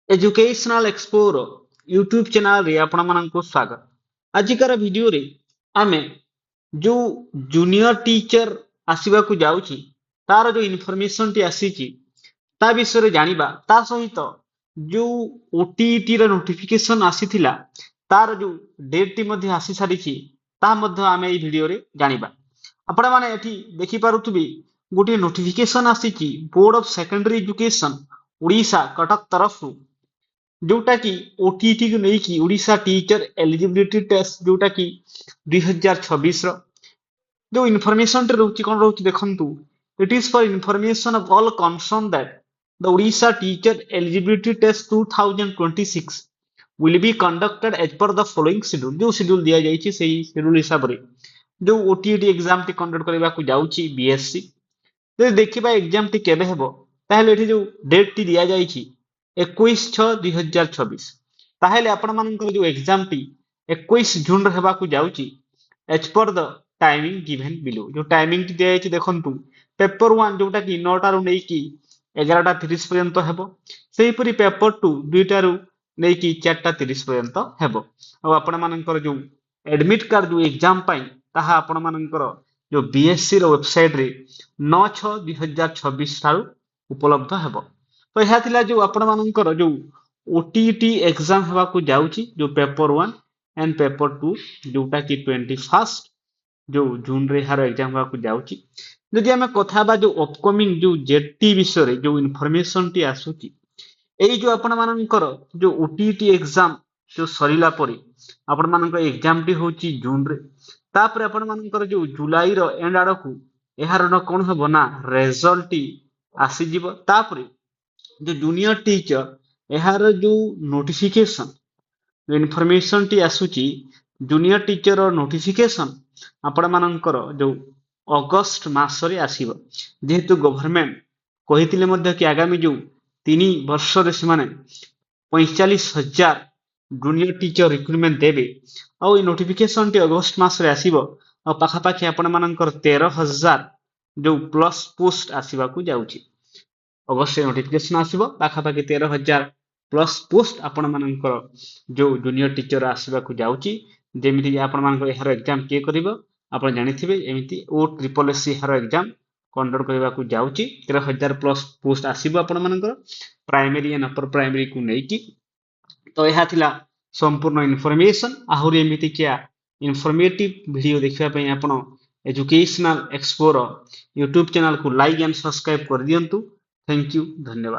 Educational explore YouTube channel रे आपण मानक स्वागत। आजिकार वीडियो रे आमे जो जूनियर टीचर आसीबा को जाउची तार जो इन्फॉर्मेशन टी आसीची ता विषय रे जानिबा। ता सहित जो ओटीईटी रे नोटिफिकेशन आसीथिला तार जो डेट टी मध्ये आसी सारिची ता मध्ये आमे এই वीडियो रे जानिबा। आपण माने एठी देखि पारुथबी गोटे नोटिफिकेशन आसीची board of secondary education Odisha Cuttack तरफ जोटा कि ओटीटी को लेकिन ओडिशा टीचर एलिजिबिलिटी टेस्ट जोटा कि 2026 जो इनफॉरमेशन रोची कौन रोची देखंतु it is for information of all concern that the Odisha teacher eligibility test 2026 will be conducted as per the following schedule। जो शेड्यूल दिया जाइए सही शेड्यूल हिसाब रे जो ओटीटी एग्जाम टी कंडक्ट करबा को जाउची बीएससी जे देखिबा एग्जाम टी केबे हेबो ताहेले एठी जो डेट टी दिया जाइए 21/6/2026 ताहेले आपण मानकर जो एग्जाम टी 21 जून रे हेबा को जाउची as per the timing given below. जो टाइमिंग टी दिया जाइए देखंतु पेपर 1 जोटा कि 9 टा रु नै कि 11:30 पर्यंत हेबो सेही परी पेपर 2 2 टा रु नै कि 4:30 पर्यंत हेबो। आ आपण मानकर जो एडमिट कार्ड जो एग्जाम पाई ताहा आपण मानकर जो बीएससी रो वेबसाइट रे 9/6/2026 ठारू उपलब्ध हेबो। तो यह थिला जो आपण मानकर जो ओटीटी एग्जाम हेबा को जाउची जो पेपर 1 एंड पेपर 2 जोटा कि 21 जो जून रे हार एग्जाम हेबा को जाउची। जदि हमें कथा बा जो अपकमिंग जो जेटी विषय रे जो इन्फॉर्मेशन टी आसुची एई जो आपण मानकर जो ओटीटी एग्जाम जो सरिला परे आपण मानकर एग्जाम टी होची जून रे तापर आपण मानकर जो जुलाई रो एंड आडकू एहार न कोन हबो ना रिजल्ट टी आसी जिवो। तापर जो जूनियर टीचर एहार जो नोटिफिकेशन जो इन्फॉर्मेशन टी आसुची जूनियर टीचर नोटिफिकेशन आपण मानकर जो अगस्त मास रे आसीबो जेहेतु गवर्नमेंट कहितिले मध्ये कि आगामी जो 3 वर्ष रे से माने 45,000 जूनियर टीचर रिक्रुटमेंट देबे आ ए नोटिफिकेशन टी अगस्त मास रे आसीबो आ पाखा पाखी आपण मानकर 13,000 जो प्लस पोस्ट आसीबा को जाउची। अगस्त नोटिफिकेशन आसीबो पाखा पाखी 13,000 प्लस पोस्ट आपण मानकर जो जूनियर टीचर आसीबा को जाउची। जेमिति आपण मानकर एहार एग्जाम के करिवो आपण जानिथिबे एमिति ओ ट्रिपल एससी हार एग्जाम कंडक्ट करबा को जाउची 13,000 प्लस पोस्ट आसीबो आपण मानकर प्राइमरी एंड अपर प्राइमरी को नेकी। तो यह थिला संपूर्ण इन्फॉर्मेशन आहुरी एमिति क्या इन्फॉर्मेटिव वीडियो देखिबा पई आपण एजुकेशनल एक्सप्लोर यूट्यूब चैनल को लाइक एंड सब्सक्राइब कर दियंतु। थैंक यू धन्यवाद।